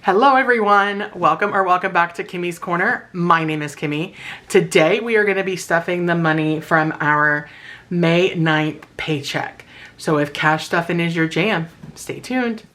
Hello everyone, welcome back to Kimmy's Corner. My name is Kimmy. Today we are going to be stuffing the money from our May 9th paycheck. So if cash stuffing is your jam, stay tuned.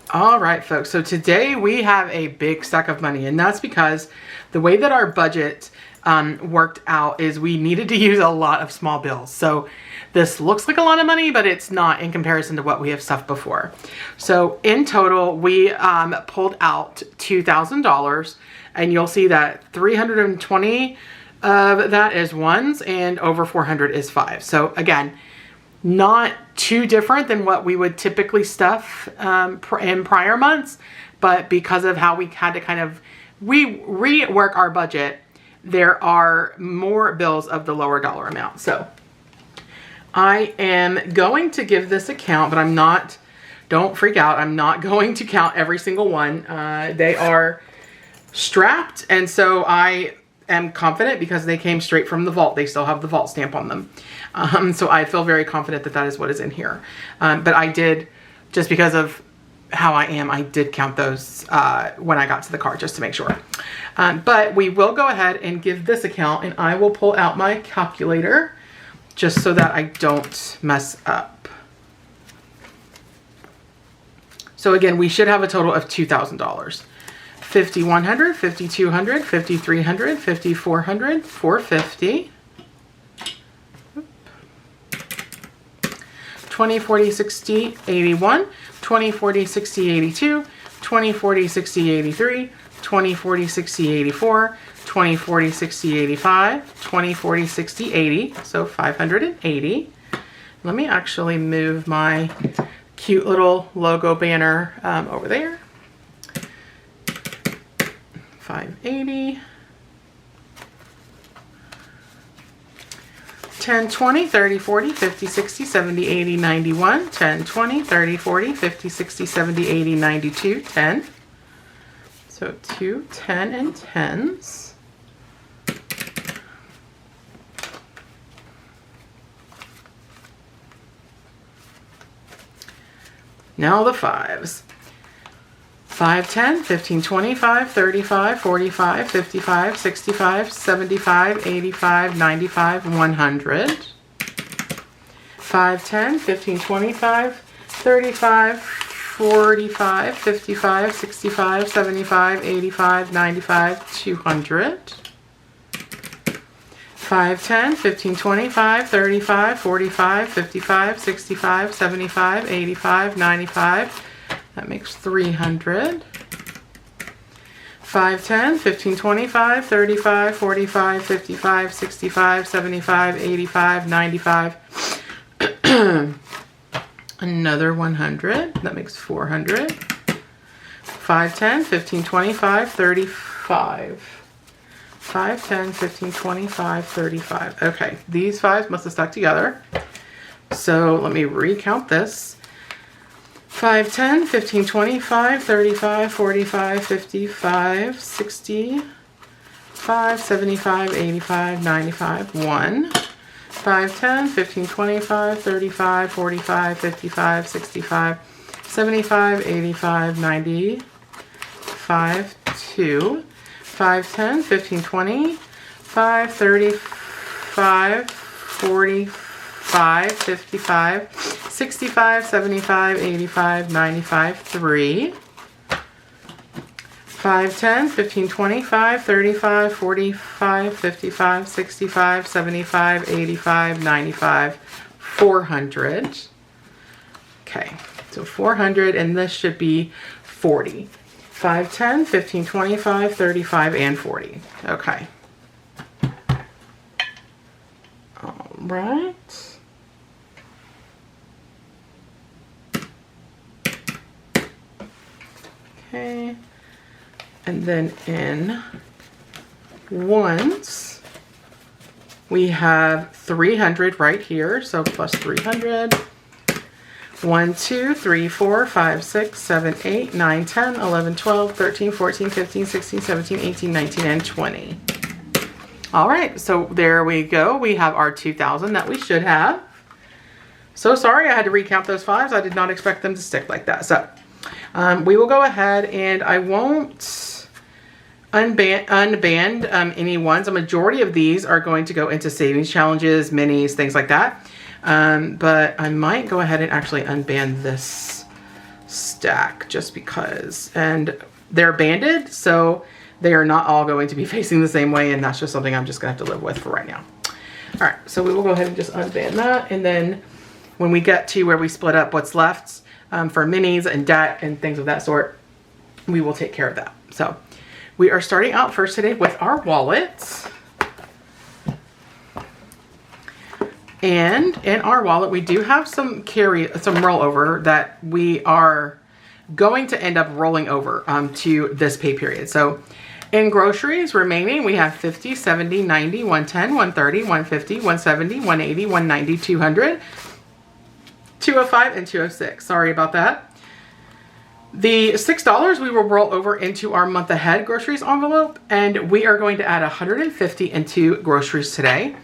All right, folks, so today we have a big stack of money, and that's because the way that our budget worked out is we needed to use a lot of small bills. So this looks like a lot of money, but it's not in comparison to what we have stuffed before. So in total, we pulled out $2,000, and you'll see that 320 of that is ones and over 400 is fives. So again, not too different than what we would typically stuff in prior months, but because of how we had to kind of rework our budget, there are more bills of the lower dollar amount. So I am going to give this a count, but I'm not, don't freak out, I'm not going to count every single one. They are strapped, and so I am confident because they came straight from the vault. They still have the vault stamp on them. So I feel very confident that that is what is in here. But I did, just because of how I am, I did count those when I got to the car just to make sure. But we will go ahead and give this a count, and I will pull out my calculator just so that I don't mess up. So again, we should have a total of $2,000. 5,100, 5,200, 5,300, 5,400, 450. 20, 40, 60, 81, 20, 40, 60, 82, 20, 40, 60, 83, 20, 40, 60, 84, 20, 40, 60, 85, 20, 40, 60, 80, so 580. Let me actually move my cute little logo banner over there. 580. 10, 20, 30, 40, 50, 60, 70, 80, 91, 10, 20, 30, 40, 50, 60, 70, 80, 92, 10. So 2, 10, and 10s. Now the fives. 5, 10, 15, 25, 35, 45, 55, 65, 75, 85, 95, 100. 5, 10, 15, 25, 35, 45, 55, 65, 75, 85, 95, 200. 5, 10, 15, 25, 35, 45, 55, 65, 75, 85, 95. That makes 300. 5, 10, 15, 25, 35, 45, 55, 65, 75, 85, 95. Another 100. That makes 400. 5, 10, 15, 25, 35. 5, 10, 15, 25, 35. Okay, these fives must have stuck together. So let me recount this. 5, 10, 15, 25, 35, 45, 55, 65, 75, 85, 95, 1. 5, 10, 15, 25, 35, 45, 55, 65, 75, 85, 95, 2. 5, 10, 15, 20, 5, 35, 45, 55, 65, 75, 85, 95, 3. 5, 10, 15, 25, 35, 45, 55, 65, 75, 85, 95, 400. Okay, so 400, and this should be 40. 5, 10, 15, 25, 35, and 40. Okay. All right. Okay. And then in ones, we have 300 right here, so plus 300. 1, 2, 3, 4, 5, 6, 7, 8, 9, 10, 11, 12, 13, 14, 15, 16, 17, 18, 19, and 20. All right, so there we go. We have our 2,000 that we should have. So sorry I had to recount those 5s. I did not expect them to stick like that. So we will go ahead and I won't unband any ones. A majority of these are going to go into savings challenges, minis, things like that. But I might go ahead and actually unband this stack just because. And they're banded, so they are not all going to be facing the same way, and that's just something I'm just gonna have to live with for right now. All right, so we will go ahead and just unband that, and then when we get to where we split up what's left for minis and debt and things of that sort, we will take care of that. So we are starting out first today with our wallets. And in our wallet, we do have some rollover that we are going to end up rolling over to this pay period. So in groceries remaining, we have 50, 70, 90, 110, 130, 150, 170, 180, 190, 200, 205, and 206. Sorry about that. The $6 we will roll over into our month ahead groceries envelope, and we are going to add 150 into groceries today.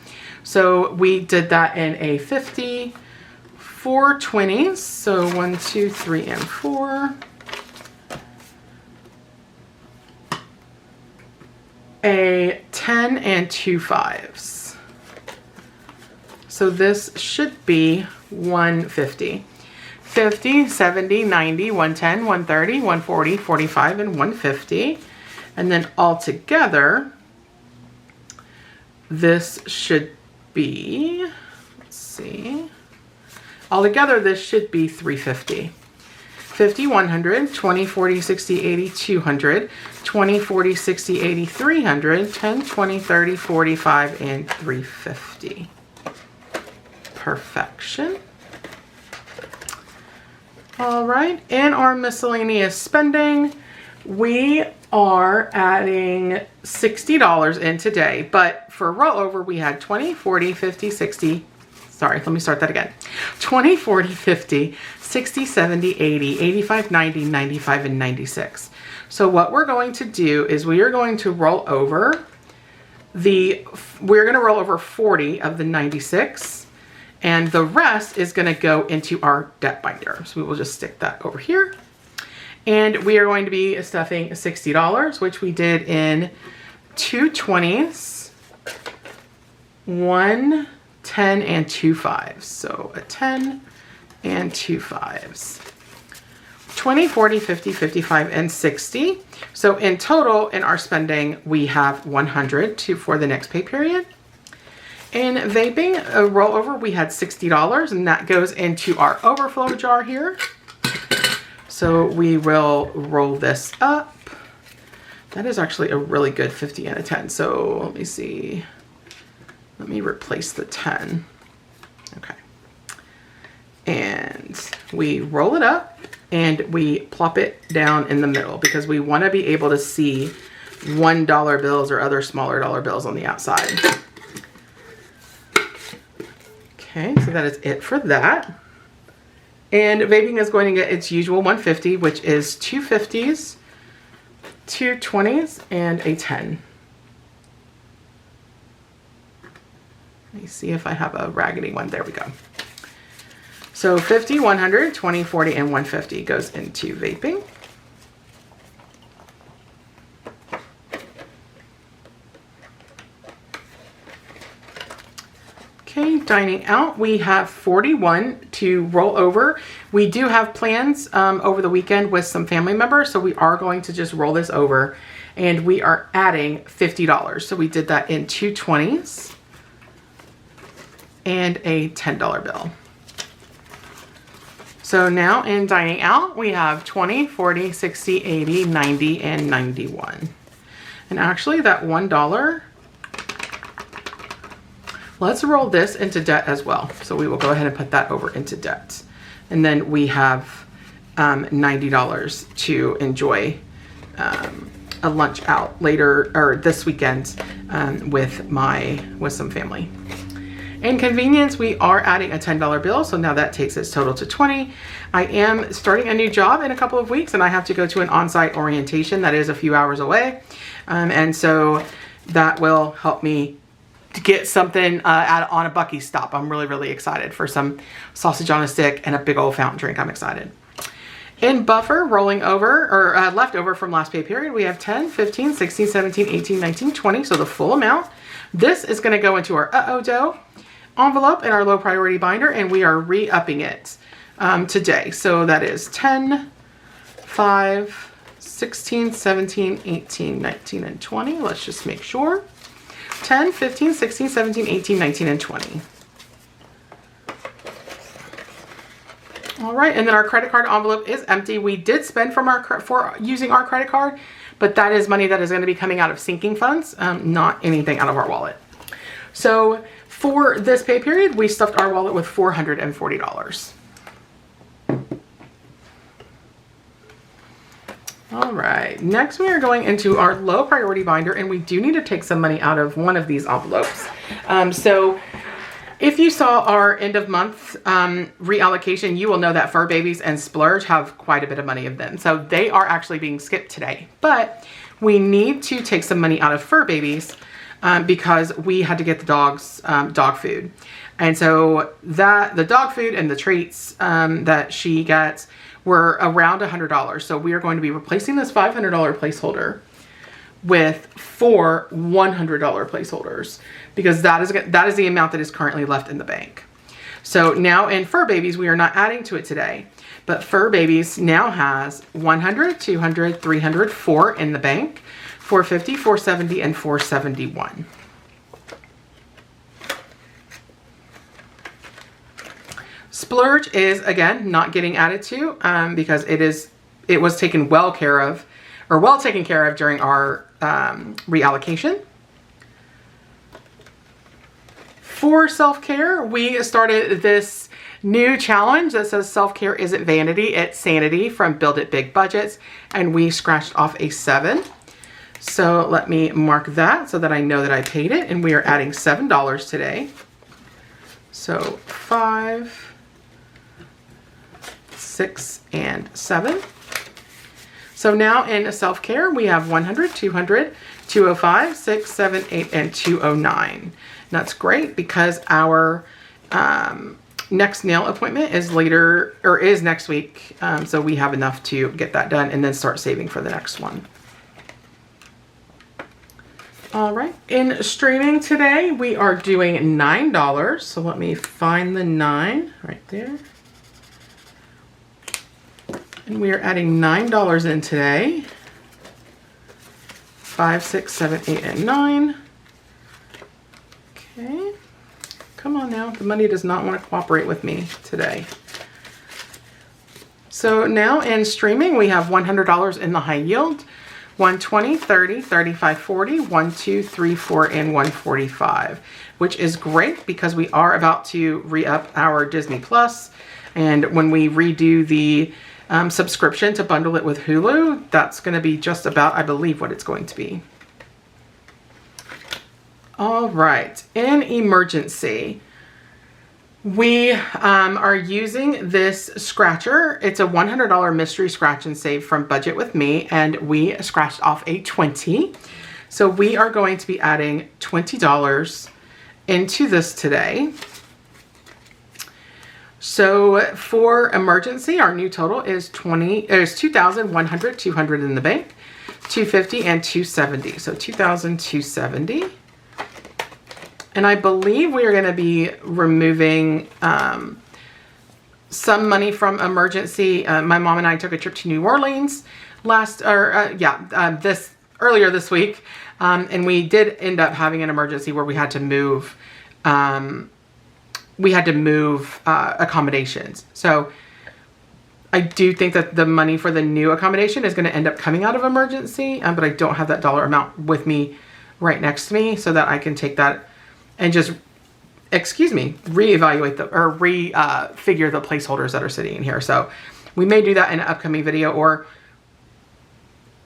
So we did that in a 50, 4 20s. So 1, 2, 3, and 4. A 10 and 2 5s. So this should be 150. 50, 70, 90, 110, 130, 140, 45, and 150. And then all together, this should be, let's see, altogether this should be 350. 50, 100, 20, 40, 60, 80, 200, 20, 40, 60, 80, 300, 10, 20, 30, 45, and 350. Perfection. All right, in our miscellaneous spending, we are adding $60 in today, but for rollover, we had 20, 40, 50, 60, sorry, let me start that again. 20, 40, 50, 60, 70, 80, 85, 90, 95, and 96. So what we're going to do is we are going to roll over we're going to roll over 40 of the 96, and the rest is going to go into our debt binder. So we will just stick that over here. And we are going to be stuffing $60, which we did in 2 20s, 1 10, and 2 5s. So a 10 and 2 5s. 20, 40, 50, 55, and 60. So in total, in our spending, we have 100 for the next pay period. In vaping, a rollover, we had $60, and that goes into our overflow jar here. So we will roll this up. That is actually a really good 50 and a 10. So let me see. Let me replace the 10. Okay. And we roll it up and we plop it down in the middle because we want to be able to see $1 bills or other smaller dollar bills on the outside. Okay, so that is it for that. And vaping is going to get its usual 150, which is 2 50s, 2 20s, and a 10. Let me see if I have a raggedy one. There we go. So 50, 100, 20, 40, and 150 goes into vaping. Okay, dining out, we have 41 to roll over. We do have plans over the weekend with some family members, so we are going to just roll this over, and we are adding $50. So we did that in 2 20s and a $10 bill. So now in dining out, we have 20, 40, 60, 80, 90, and 91. And actually that $1, let's roll this into debt as well. So we will go ahead and put that over into debt. And then we have $90 to enjoy a lunch out later or this weekend with some family. In convenience, we are adding a $10 bill, so now that takes its total to 20. I am starting a new job in a couple of weeks, and I have to go to an on-site orientation that is a few hours away. And so that will help me to get something on a Bucky stop. I'm really, really excited for some sausage on a stick and a big old fountain drink. I'm excited. In buffer, rolling over, or leftover from last pay period, we have 10, 15, 16, 17, 18, 19, 20, so the full amount. This is going to go into our uh-oh dough envelope in our low priority binder, and we are re-upping it today. So that is 10, 5, 16, 17, 18, 19, and 20. Let's just make sure. 10, 15, 16, 17, 18, 19, and 20. All right, and then our credit card envelope is empty. We did spend for using our credit card, but that is money that is going to be coming out of sinking funds, not anything out of our wallet. So for this pay period, we stuffed our wallet with $440. All right, next we are going into our low priority binder, and we do need to take some money out of one of these envelopes. So if you saw our end of month reallocation, you will know that Fur Babies and Splurge have quite a bit of money of them. So they are actually being skipped today, but we need to take some money out of Fur Babies because we had to get the dogs dog food. And so the dog food and the treats that she gets were around $100. So we are going to be replacing this $500 placeholder with 4 $100 placeholders, because that is the amount that is currently left in the bank. So now in Fur Babies, we are not adding to it today, but Fur Babies now has 100, 200, 300, 4 in the bank, 450, 470, and 471. Splurge is, again, not getting added to because it was taken well taken care of during our reallocation. For self-care, we started this new challenge that says self-care isn't vanity, it's sanity, from Build It Big Budgets, and we scratched off a 7. So let me mark that so that I know that I paid it, and we are adding $7 today. So 5, 6, and 7. So now in self-care, we have 100, 200, 205, 6, 7, 8, and 209. And that's great because our next nail appointment is next week. So we have enough to get that done and then start saving for the next one. All right, in streaming today, we are doing $9. So let me find the 9 right there. And we are adding $9 in today. 5, 6, 7, 8, and 9. Okay. Come on now. The money does not want to cooperate with me today. So now in streaming, we have $100 in the high yield. 120, 30, 35, 40, 1, 2, 3, 4, and 145, which is great because we are about to re-up our Disney Plus. And when we redo the subscription to bundle it with Hulu, that's going to be just about, I believe, what it's going to be. All right, in emergency, we are using this scratcher. It's a $100 mystery scratch and save from Budget with Me, and we scratched off a 20. So we are going to be adding $20 into this today. So for emergency, our new total is $2,100, 200 in the bank, 250, and 270. So 2,270. And I believe we are going to be removing some money from emergency. My mom and I took a trip to New Orleans earlier this week, and we did end up having an emergency where we had to move. Accommodations. So I do think that the money for the new accommodation is going to end up coming out of emergency, but I don't have that dollar amount with me right next to me so that I can take that and just, reevaluate figure the placeholders that are sitting in here. So we may do that in an upcoming video, or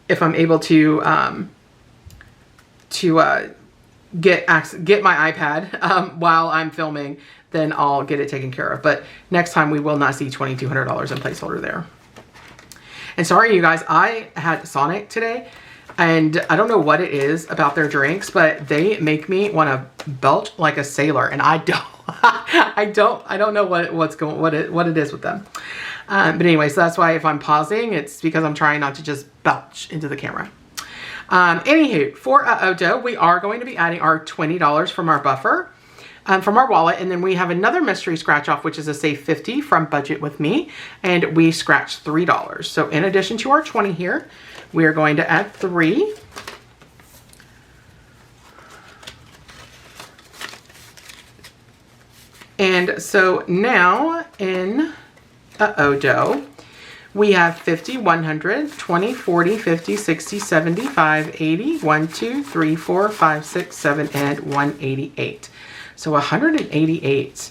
if I'm able to get my iPad while I'm filming, then I'll get it taken care of. But next time we will not see $2,200 in placeholder there. And sorry, you guys, I had Sonic today, and I don't know what it is about their drinks, but they make me want to belch like a sailor, and I don't. I don't know what it is with them. But anyway, so that's why if I'm pausing, it's because I'm trying not to just belch into the camera. Anywho, for dough, we are going to be adding our $20 from our buffer, from our wallet, and then we have another mystery scratch off, which is a save 50 from Budget with Me, and we scratched $3. So in addition to our 20 here, we are going to add 3. And so now in dough, we have 50, 100, 20, 40, 50, 60, 75, 80, 1, 2, 3, 4, 5, 6, 7, and 188. So 188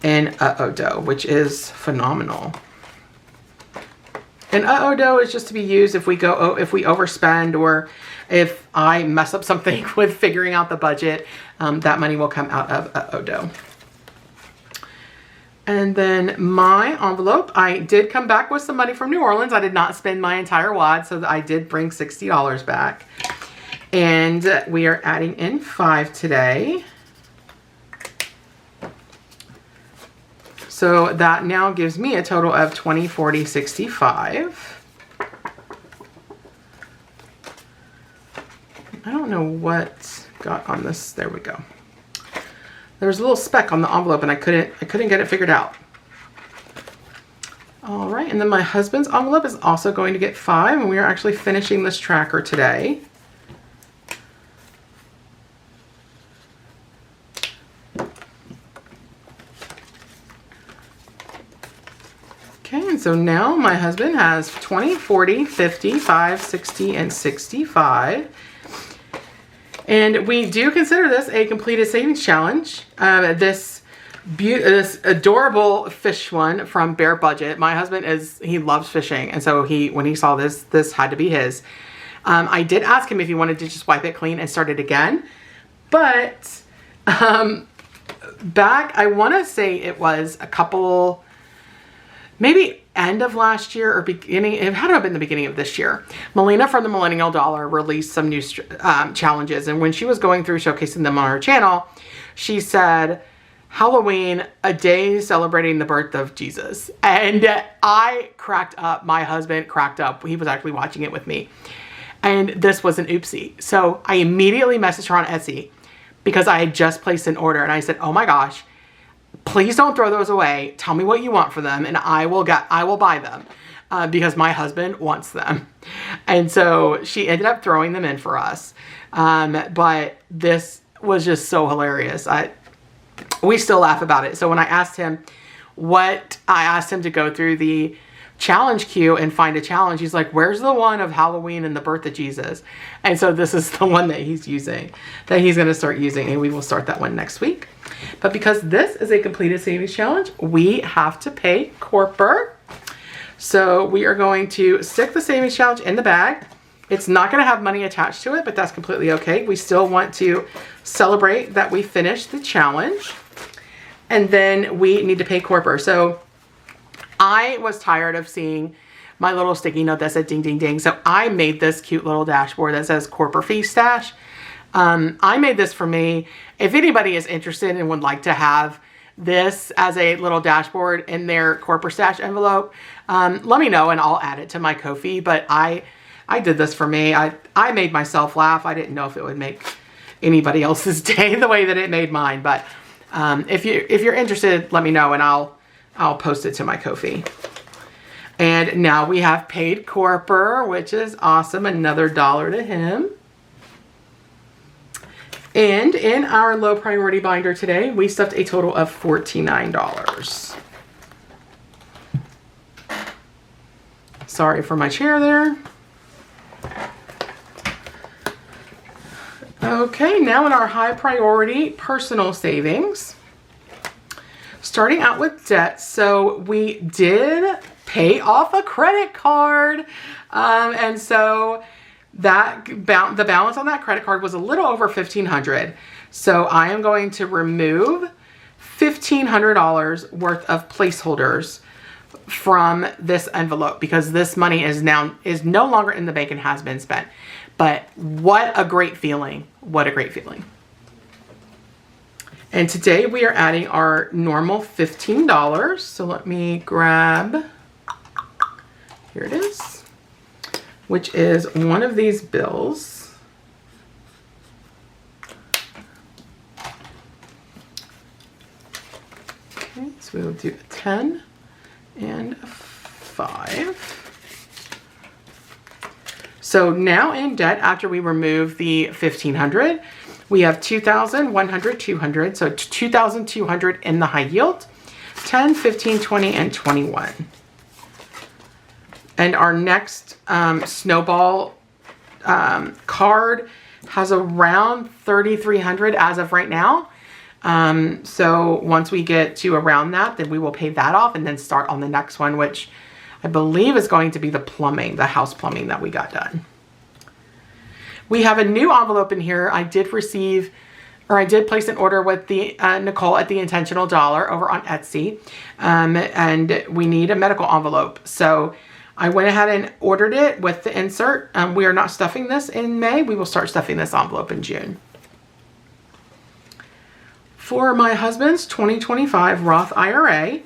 in dough, which is phenomenal. And dough is just to be used if we overspend, or if I mess up something with figuring out the budget, that money will come out of dough. And then my envelope, I did come back with some money from New Orleans. I did not spend my entire wad, so I did bring $60 back. And we are adding in 5 today. So that now gives me a total of 20, 40, 65. I don't know what got on this. There we go. There's a little speck on the envelope, and I couldn't get it figured out. All right, and then my husband's envelope is also going to get 5, and we are actually finishing this tracker today. Okay, and so now my husband has 20, 40, 50, 5, 60, and 65. And we do consider this a completed savings challenge. This adorable fish one from BareBudget. My husband he loves fishing, and so when he saw this had to be his. I did ask him if he wanted to just wipe it clean and start it again, but back, I want to say it was a couple, maybe end of last year or beginning, it had to have been the beginning of this year. Melina from the Millennial Dollar released some new challenges, and when she was going through showcasing them on her channel, she said, Halloween, a day celebrating the birth of Jesus. And I cracked up. My husband cracked up. He was actually watching it with me. And this was an oopsie. So I immediately messaged her on Etsy because I had just placed an order, and I said, oh my gosh, please don't throw those away. Tell me what you want for them, and I will buy them because my husband wants them. And so she ended up throwing them in for us. But this was just so hilarious. We still laugh about it. So when I asked him to go through the challenge queue and find a challenge. He's like, where's the one of Halloween and the birth of Jesus? And so this is the one that he's using, that he's going to start using, and we will start that one next week. But because this is a completed savings challenge, we have to pay corporate. So we are going to stick the savings challenge in the bag. It's not going to have money attached to it, but that's completely okay. We still want to celebrate that we finished the challenge. And then we need to pay corporate. So I was tired of seeing my little sticky note that said ding, ding, ding. So I made this cute little dashboard that says corporate fee stash. I made this for me. If anybody is interested and would like to have this as a little dashboard in their corporate stash envelope, let me know and I'll add it to my Ko-fi. But I did this for me. I made myself laugh. I didn't know if it would make anybody else's day the way that it made mine. But if you're interested, let me know and I'll post it to my Ko-fi. And now we have paid corporate, which is awesome. Another $1 to him. And in our low priority binder today, we stuffed a total of $49. Sorry for my chair there. Okay, now in our high priority personal savings, starting out with debt. So we did pay off a credit card. And so the balance on that credit card was a little over $1,500. So I am going to remove $1,500 worth of placeholders from this envelope because this money is no longer in the bank and has been spent. But what a great feeling. What a great feeling. And today we are adding our normal $15. So let me grab, here it is, which is one of these bills. Okay, so we will do a 10 and a 5. So now in debt, after we remove the $1,500, we have $2,100, $200. So $2,200 in the high yield, 10, 15, 20, and 21. And our next snowball card has around $3,300 as of right now. So once we get to around that, then we will pay that off and then start on the next one, which I believe is going to be the plumbing, the house plumbing that we got done. We have a new envelope in here. I did place an order with the Nicole at the Intentional Dollar over on Etsy. And we need a medical envelope. So I went ahead and ordered it with the insert. We are not stuffing this in May. We will start stuffing this envelope in June. For my husband's 2025 Roth IRA,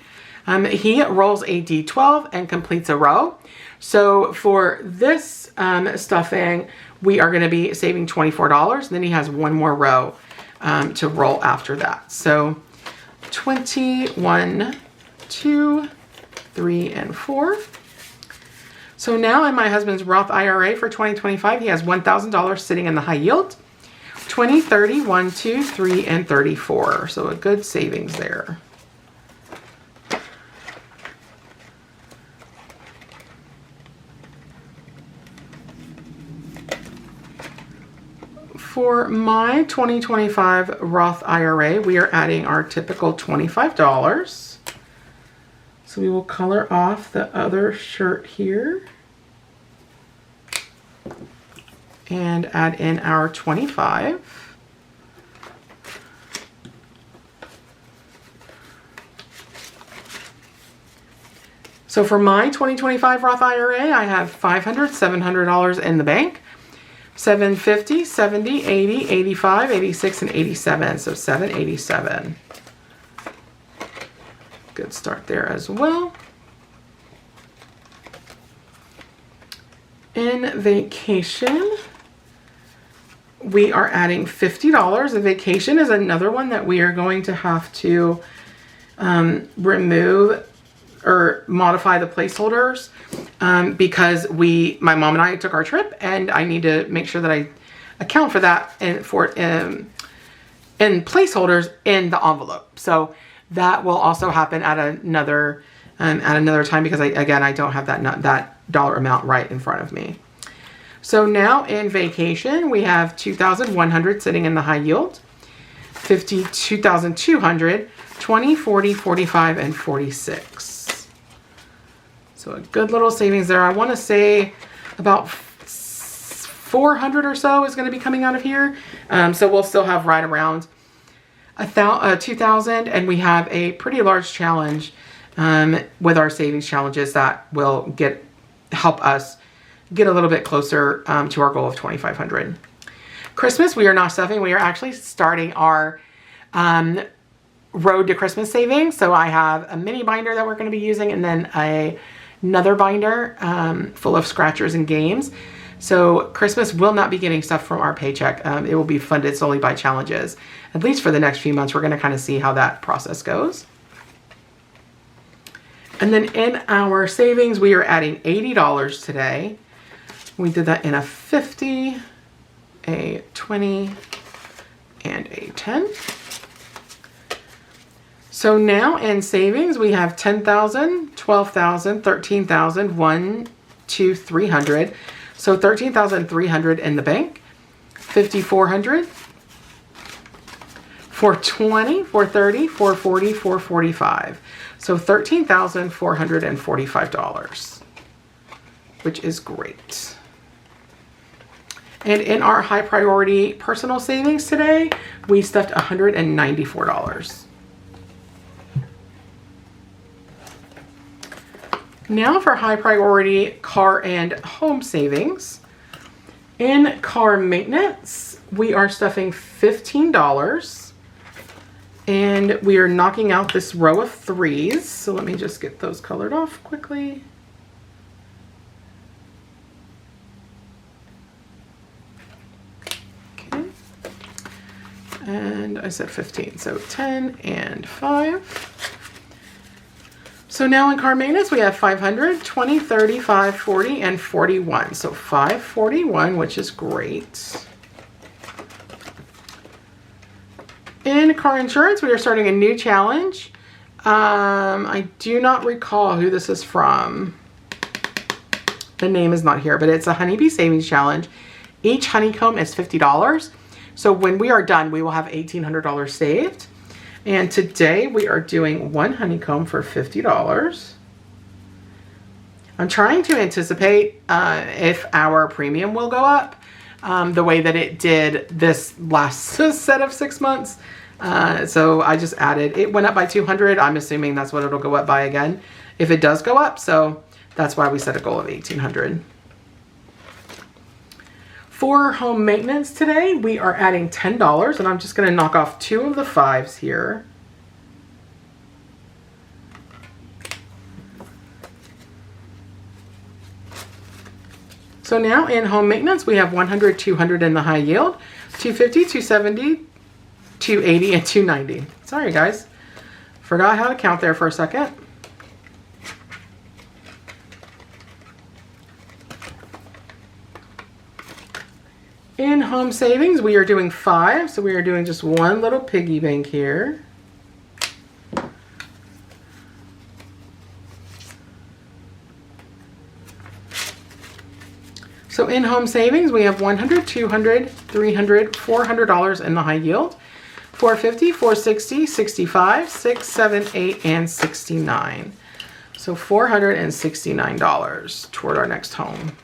he rolls a D12 and completes a row. So for this stuffing, we are going to be saving $24. Then he has one more row to roll after that. So 21, 2, 3, and 4. So now in my husband's Roth IRA for 2025, he has $1,000 sitting in the high yield. 20, 30, 1, 2, 3, and 34. So a good savings there. For my 2025 Roth IRA, we are adding our typical $25. So we will color off the other shirt here and add in our 25. So for my 2025 Roth IRA, I have $500, $700 in the bank. 750, 70, 80, 85, 86, and 87. So 787. Good start there as well. In vacation, we are adding $50. And vacation is another one that we are going to have to remove or modify the placeholders because my mom and I took our trip and I need to make sure that I account for that and in placeholders in the envelope. So that will also happen at another time because I don't have that dollar amount right in front of me. So now in vacation, we have $2,100 sitting in the high yield, 50, 2,200, 20, 40, 45, and 46. So a good little savings there. I want to say about 400 or so is going to be coming out of here. So we'll still have right around 2,000, and we have a pretty large challenge with our savings challenges that will help us get a little bit closer to our goal of 2,500. Christmas, we are not stuffing. We are actually starting our road to Christmas savings. So I have a mini binder that we're going to be using, and then another binder full of scratchers and games. So Christmas will not be getting stuff from our paycheck. It will be funded solely by challenges. At least for the next few months, we're going to kind of see how that process goes. And then in our savings, we are adding $80 today. We did that in a 50, a 20, and a 10. So now in savings, we have 10,000, 12,000, 13,000, 1, 2, 300. So 13,300 in the bank, 5,400, 420, 430, 440, 445. So $13,445, which is great. And in our high priority personal savings today, we stuffed $194. Now for high priority car and home savings. In car maintenance, we are stuffing $15. And we are knocking out this row of 3s. So let me just get those colored off quickly. Okay. And I said 15, so 10 and 5. So now in car maintenance, we have 500, 20, 35, 40, and 41. So 541, which is great. In car insurance, we are starting a new challenge. I do not recall who this is from. The name is not here, but it's a honeybee savings challenge. Each honeycomb is $50. So when we are done, we will have $1,800 saved. And today we are doing one honeycomb for $50. I'm trying to anticipate if our premium will go up the way that it did this last set of 6 months. So I just added, it went up by 200. I'm assuming that's what it'll go up by again if it does go up. So that's why we set a goal of 1,800. For home maintenance today, we are adding $10, and I'm just going to knock off 2 of the 5s here. So now in home maintenance, we have 100, 200 in the high yield, 250, 270, 280, and 290. Sorry guys, forgot how to count there for a second. In home savings, we are doing 5, so we are doing just one little piggy bank here. So in home savings, we have 100, 200, 300, $400 in the high yield, 450, 460, 65, 6, 7, 8, and 69. So $469 toward our next home.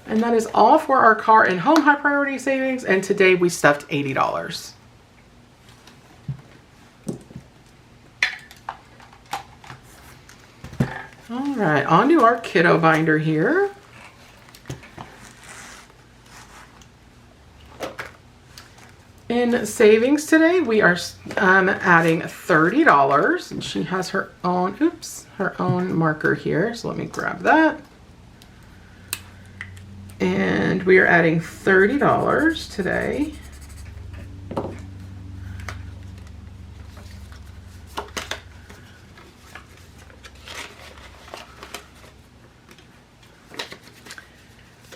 And that is all for our car and home high priority savings. And today we stuffed $80. All right, on to our kiddo binder here. In savings today, we are adding $30. And she has her own, her own marker here. So let me grab that. And we are adding $30 today.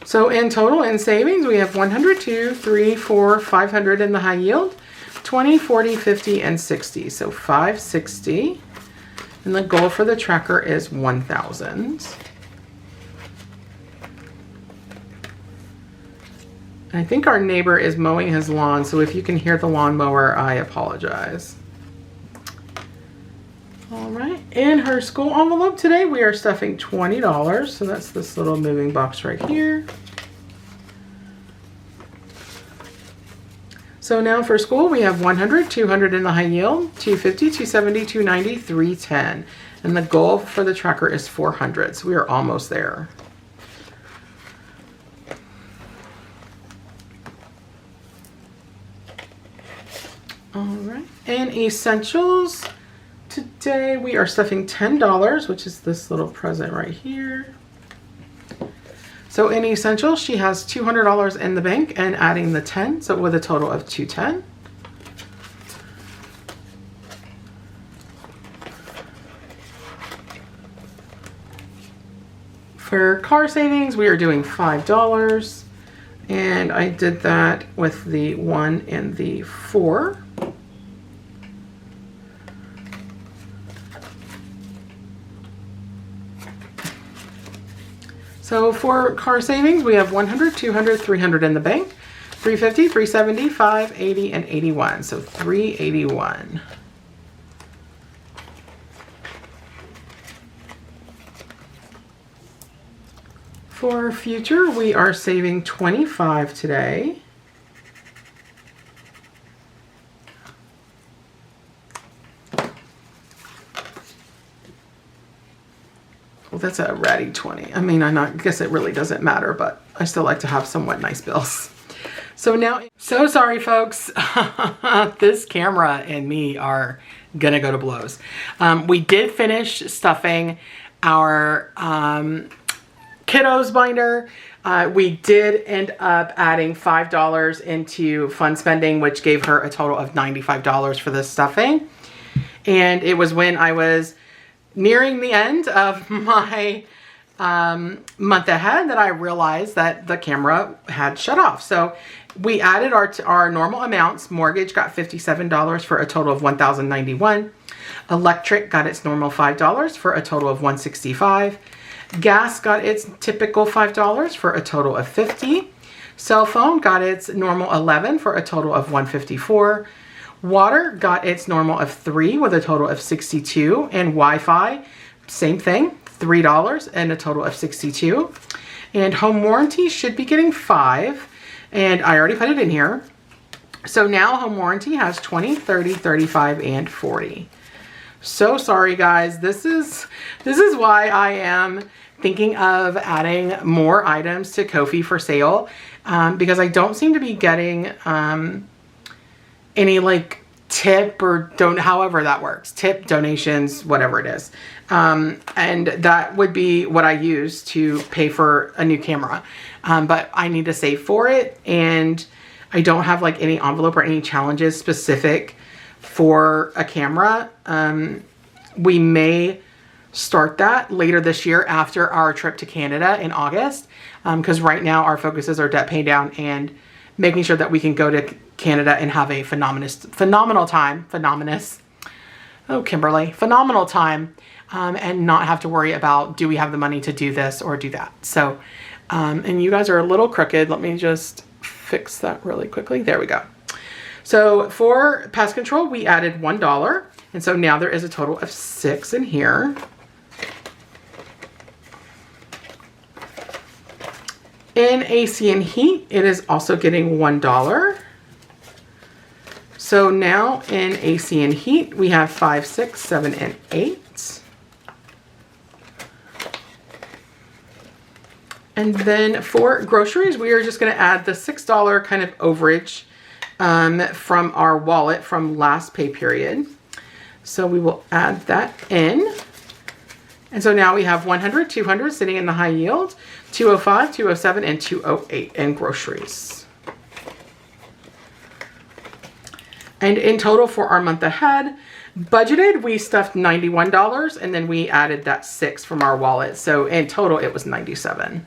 So in total, in savings, we have 100, 2, 3, 4, 500 in the high yield, 20, 40, 50, and 60. So 560. And the goal for the tracker is 1,000. I think our neighbor is mowing his lawn, so if you can hear the lawnmower, I apologize. All right, in her school envelope today, we are stuffing $20. So that's this little moving box right here. So now for school, we have 100, 200 in the high yield, 250, 270, 290, 310. And the goal for the tracker is 400. So we are almost there. All right, and essentials. Today we are stuffing $10, which is this little present right here. So in essentials, she has $200 in the bank and adding the 10, so with a total of 210. For car savings, we are doing $5, and I did that with the 1 and the 4. So for car savings, we have 100, 200, 300 in the bank, 350, 370, 580, and 81. So 381. For future, we are saving $25 today. Well, that's a ratty 20. I mean, I guess it really doesn't matter, but I still like to have somewhat nice bills. So now, so sorry folks, this camera and me are gonna go to blows. We did finish stuffing our kiddos binder. We did end up adding $5 into fund spending, which gave her a total of $95 for this stuffing. And it was when I was nearing the end of my month ahead that I realized that the camera had shut off. So we added our normal amounts. Mortgage got $57 for a total of $1,091. Electric got its normal $5 for a total of $165. Gas got its typical $5 for a total of $50. Cell phone got its normal $11 for a total of $154. Water got its normal of $3 with a total of $62. And Wi-Fi, same thing, $3 and a total of $62. And home warranty should be getting $5. And I already put it in here. So now home warranty has 20, 30, 35, and 40. So sorry guys, this is why I am thinking of adding more items to Ko-fi for sale, because I don't seem to be getting any like tip or however that works, tip, donations, whatever it is. And that would be what I use to pay for a new camera. But I need to save for it, and I don't have like any envelope or any challenges specific for a camera. We may start that later this year after our trip to Canada in August, because right now our focuses are debt pay down and making sure that we can go to Canada and have a phenomenal time, and not have to worry about, do we have the money to do this or do that? So, and you guys are a little crooked. Let me just fix that really quickly. There we go. So for pest control, we added $1. And so now there is a total of $6 in here. In AC and heat, it is also getting $1. So now in AC and heat, we have 5, 6, 7, and 8. And then for groceries, we are just going to add the $6 kind of overage from our wallet from last pay period. So we will add that in. And so now we have 100, 200 sitting in the high yield, 205, 207, and 208 in groceries. And in total for our month ahead, budgeted, we stuffed $91, and then we added that $6 from our wallet. So in total, it was $97.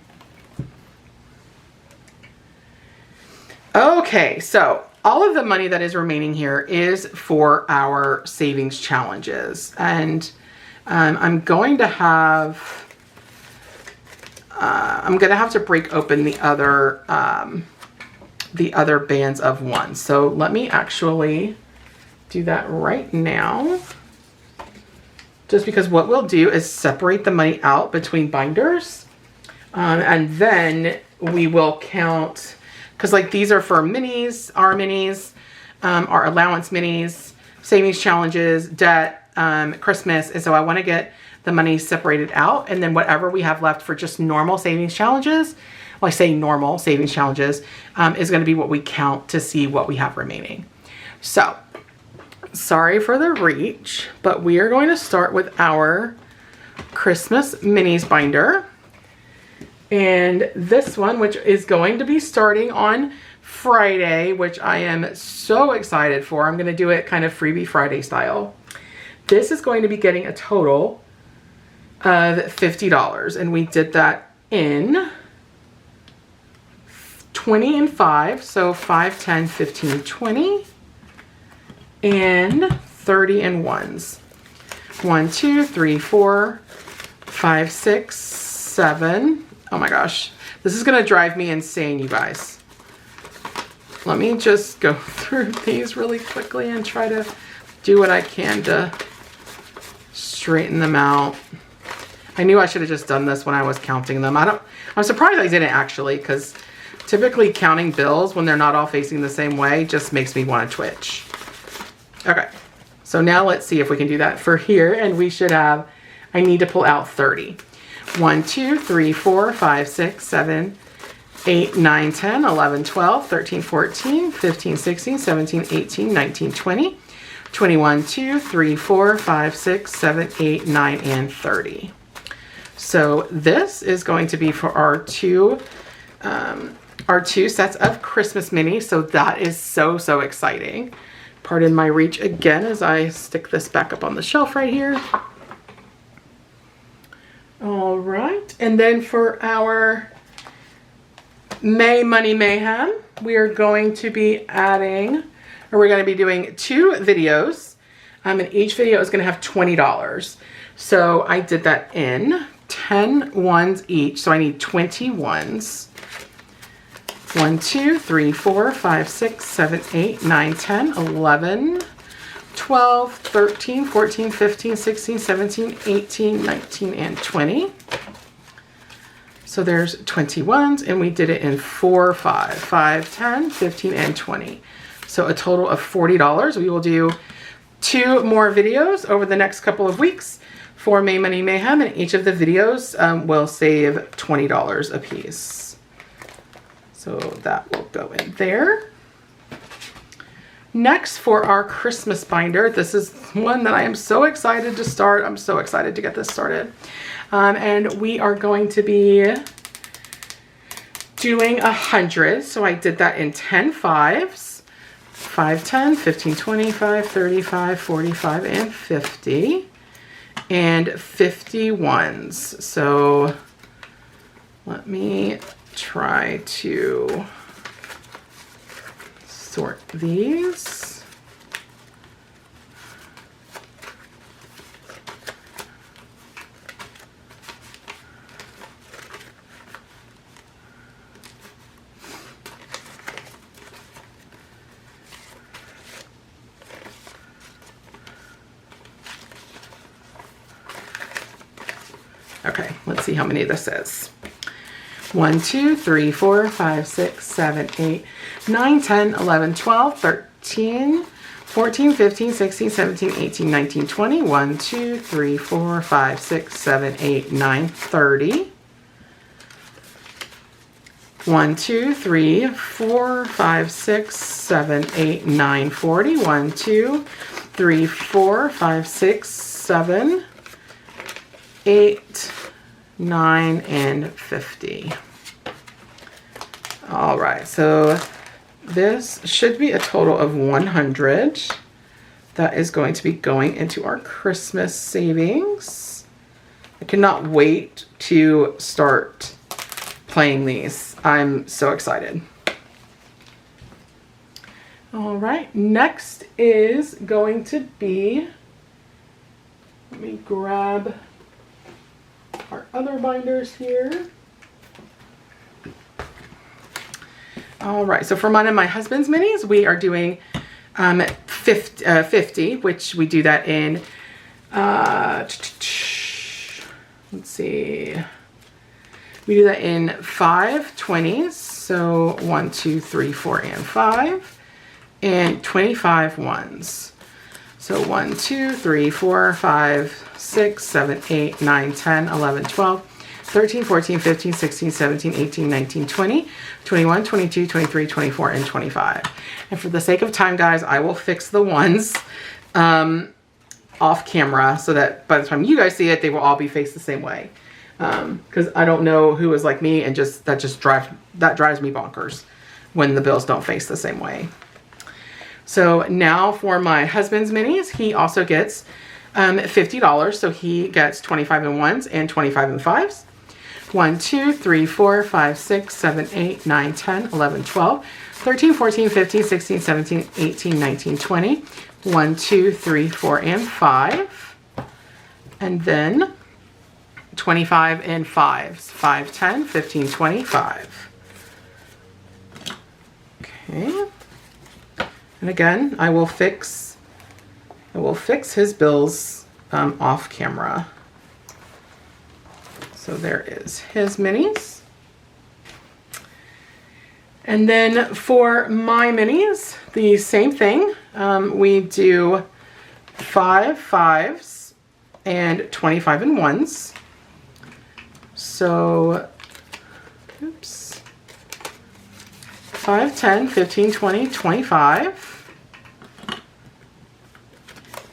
Okay, so all of the money that is remaining here is for our savings challenges. And I'm going to have to break open the other bands of one. So let me actually do that right now. Just because what we'll do is separate the money out between binders. And then we will count, because like these are for minis, our minis, our allowance minis, savings challenges, debt, Christmas. And so I want to get the money separated out, and then whatever we have left for just normal savings challenges, well, I say normal savings challenges, is going to be what we count to see what we have remaining. So sorry for the reach, but we are going to start with our Christmas minis binder. And this one, which is going to be starting on Friday, which I am so excited for. I'm going to do it kind of freebie Friday style. This is going to be getting a total of $50. And we did that in 20 and 5. So 5, 10, 15, 20. And 30 and 1s. 1, 2, 3, 4, 5, 6, 7. Oh my gosh, this is gonna drive me insane, you guys. Let me just go through these really quickly and try to do what I can to straighten them out. I knew I should have just done this when I was counting them. I'm surprised I didn't actually, because typically counting bills when they're not all facing the same way just makes me want to twitch. Okay, so now let's see if we can do that for here, and we should have, I need to pull out 30. 1, 2, 3, 4, 5, 6, 7, 8, 9, 10, 11, 12, 13, 14, 15, 16, 17, 18, 19, 20, 21, 2, 3, 4, 5, 6, 7, 8, 9, and 30. So this is going to be for our two sets of Christmas minis. So that is so, so exciting. Pardon my reach again as I stick this back up on the shelf right here. All right, and then for our May Money Mayhem, we are going to be adding, or we're going to be doing 2 videos, and each video is going to have $20. So I did that in 10 ones each, so I need 20 ones. 1, 2, 3, 4, 5, 6, 7, 8, 9, 10, 11, 12, 13, 14, 15, 16, 17, 18, 19, and 20. So there's 20 ones, and we did it in 4, 5, 10, 15, and 20. So a total of $40. We will do 2 more videos over the next couple of weeks for May Money Mayhem, and each of the videos will save $20 a piece. So that will go in there. Next, for our Christmas binder, this is one that I am so excited to start. I'm so excited to get this started. And we are going to be doing 100. So I did that in 10 fives, 5, 10, 15, 25, 35, 45, and 50, and 50 ones. So let me try to sort these. Okay, let's see how many this is. 1, 2, 3, 4, 5, 6, 7, 8, 9, 10, 11, 12, 13, 14, 15, 16, 17, 18, 19, 20. 1, 2, 3, 4, 5, 6, 7, 8, 9, 30. 1, 2, 3, 4, 5, 6, 7, 8, 9, 40. 1, 2, 3, 4, 5, 6, 7, 8, 9, and 50. All right, so this should be a total of 100. That is going to be going into our Christmas savings. I cannot wait to start playing these. I'm so excited. All right, next is going to be, let me grab our other binders here. All right, so for mine and my husband's minis, we are doing 50, which we do that in, let's see, we do that in 5 20s, so 1, 2, 3, 4, and 5, and 25 ones. So 1, 2, 3, 4, 5, 6, 7, 8, 9, 10, 11, 12, 13, 14, 15, 16, 17, 18, 19, 20, 21, 22, 23, 24, and 25. And for the sake of time, guys, I will fix the ones off camera so that by the time you guys see it, they will all be faced the same way. Because I don't know who is like me and that drives me bonkers when the bills don't face the same way. So now for my husband's minis, he also gets $50. So he gets 25 in ones and 25 in fives. 1, 2, 3, 4, 5, 6, 7, 8, 9, 10, 11, 12, 13, 14, 15, 16, 17, 18, 19, 20. 1, 2, 3, 4, and 5. And then 25 in fives. 5, 10, 15, 25. Okay. And again, I will fix his bills off camera. So there is his minis. And then for my minis, the same thing. We do 5 5s and 25 and 1s. So, oops. 5, 10, 15, 20, 25.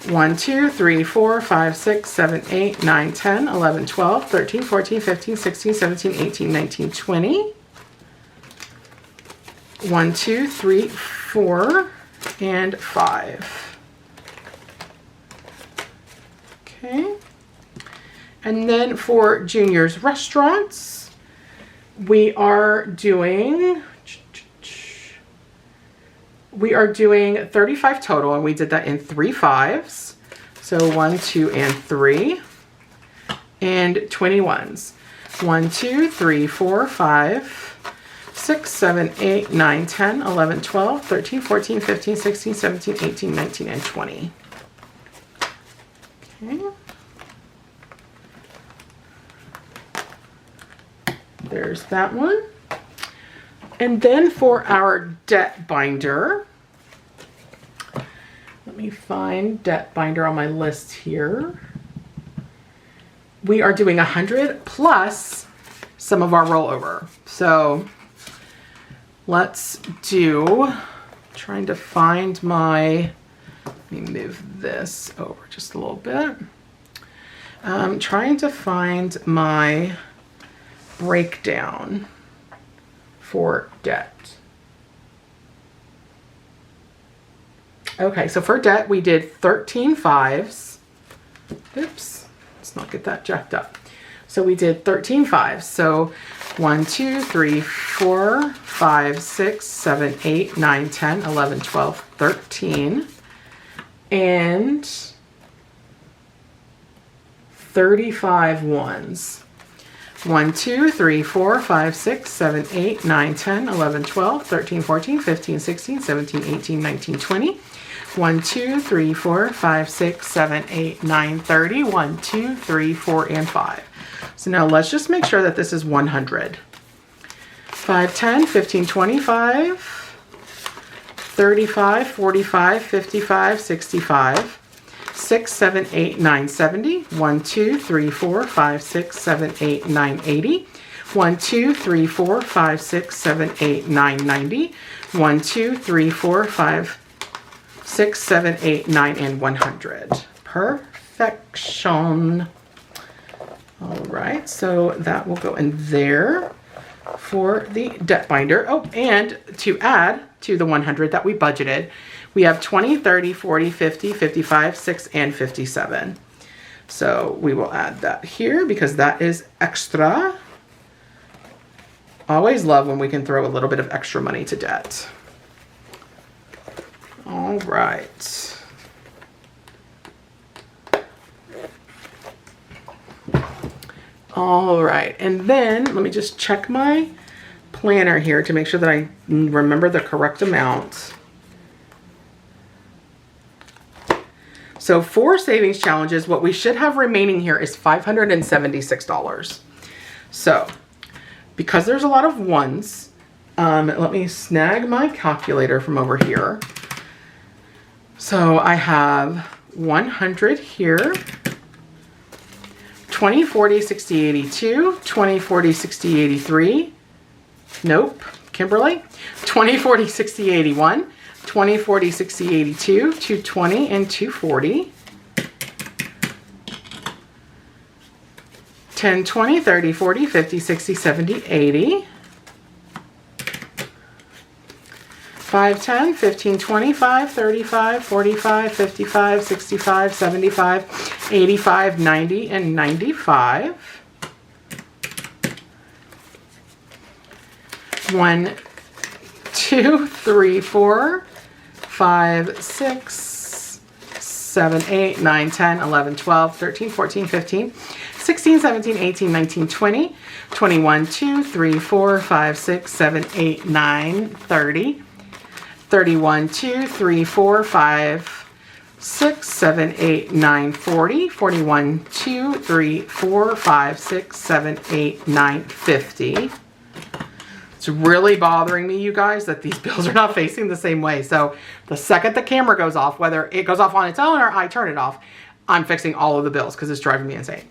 1, 2, 3, 4, 5, 6, 7, 8, 9, 10, 11, 12, 13, 14, 15, 16, 17, 18, 19, 20. 1, 2, 3, 4, and 5. Okay. And then for Junior's restaurants, we are doing 35 total, and we did that in 3 5s. So 1, 2, and 3, and 21s. 1, 2, 3, 4, 5, 6, 7, 8, 9, 10, 11, 12, 13, 14, 15, 16, 17, 18, 19, and 20. Okay. There's that one. And then for our debt binder, let me find debt binder on my list here. We are doing 100 plus some of our rollover. So let's do, trying to find my, let me move this over just a little bit. Trying to find my breakdown for debt. Okay, so for debt, we did 13 5s. Oops, let's not get that jacked up. So we did 13 5s. So 1, 2, 3, 4, 5, 6, 7, 8, 9, 10, 11, 12, 13. And 35 1s. 1, 2, 3, 4, 5, 6, 7, 8, 9, 10, 11, 12, 13, 14, 15, 16, 17, 18, 19, 20. 1, 2, 3, 4, 5, 6, 7, 8, 9, 30. 1, 2, 3, 4, and 5. So now let's just make sure that this is 100. 5, 10, 15, 25, 35, 45, 55, 65. 6, 7, 8, 9, 70. 1, 2, 3, 4, 5, 6, 7, 8, 9, 80. 1, 2, 3, 4, 5, 6, 7, 8, 9, 90. 1, 2, 3, 4, 5, 6, 7, 8, 9, and 100. Perfection. All right, so that will go in there for the debt binder. Oh, and to add to the 100 that we budgeted, we have 20, 30, 40, 50, 55, 6, and 57. So we will add that here because that is extra. Always love when we can throw a little bit of extra money to debt. All right. All right, and then let me just check my planner here to make sure that I remember the correct amount. So for savings challenges, what we should have remaining here is $576. So because there's a lot of ones, let me snag my calculator from over here. So I have 100 here, 20, 40, 60, 82, 20, 40, 60, 83. Nope, Kimberly. 20, 40, 60, 81. 20, 40, 60, 82, 220, and 240. 10, 20, 30, 40, 50, 60, 70, 80. 5, 10, 15, 25, 35, 45, 55, 65, 75, 85, 90, and 95. 1, 2, 3, 4, 5, 6, 7, 8, 9, 10, 11, 12, 13, 14, 15, 16, 17, 18, 19, 20, 21, 2, 3, 4, 5, 6, 7, 8, 9, 30, 31, 2, 3, 4, 5, 6, 7, 8, 9, 40, 41, 2, 3, 4, 5, 6, 7, 8, 9, 50. It's really bothering me, you guys, that these bills are not facing the same way. So the second the camera goes off, whether it goes off on its own or I turn it off, I'm fixing all of the bills because it's driving me insane.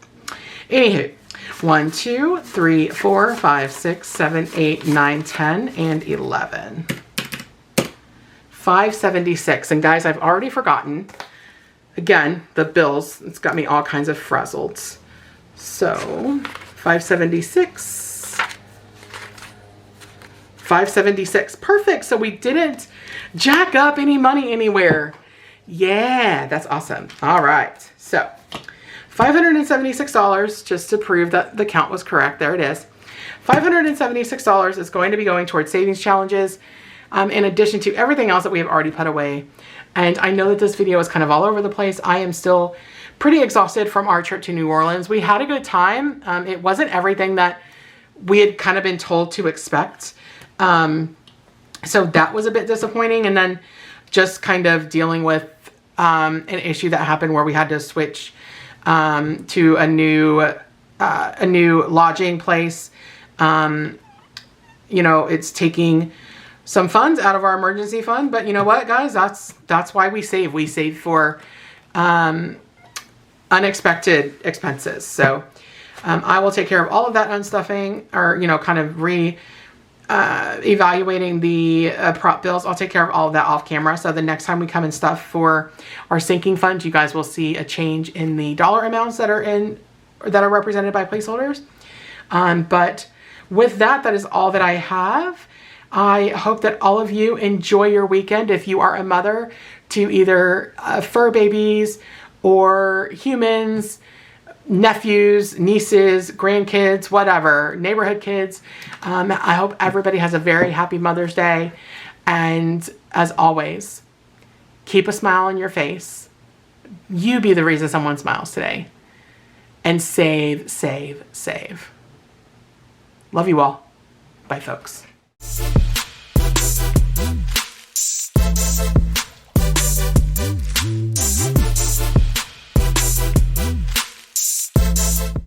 Anywho, 1, 2, 3, 4, 5, 6, 7, 8, 9, 10, and 11. 576. And guys, I've already forgotten. Again, the bills, it's got me all kinds of frazzled. So 576. 576. Perfect. So we didn't jack up any money anywhere. Yeah, that's awesome. All right. So $576, just to prove that the count was correct. There it is. $576 is going to be going towards savings challenges, in addition to everything else that we have already put away. And I know that this video is kind of all over the place. I am still pretty exhausted from our trip to New Orleans. We had a good time. It wasn't everything that we had kind of been told to expect. So that was a bit disappointing. And then just kind of dealing with an issue that happened where we had to switch to a new lodging place. You know, it's taking some funds out of our emergency fund, but you know what, guys, that's why we save. We save for unexpected expenses. So I will take care of all of that unstuffing, or you know, kind of evaluating the prop bills. I'll take care of all of that off camera. So the next time we come and stuff for our sinking fund, you guys will see a change in the dollar amounts that are represented by placeholders. But with that, that is all that I have. I hope that all of you enjoy your weekend. If you are a mother to either fur babies or humans, nephews, nieces, grandkids, whatever, neighborhood kids, I hope everybody has a very happy Mother's Day. And as always, keep a smile on your face. You be the reason someone smiles today. And save, save, save. Love you all. Bye, folks.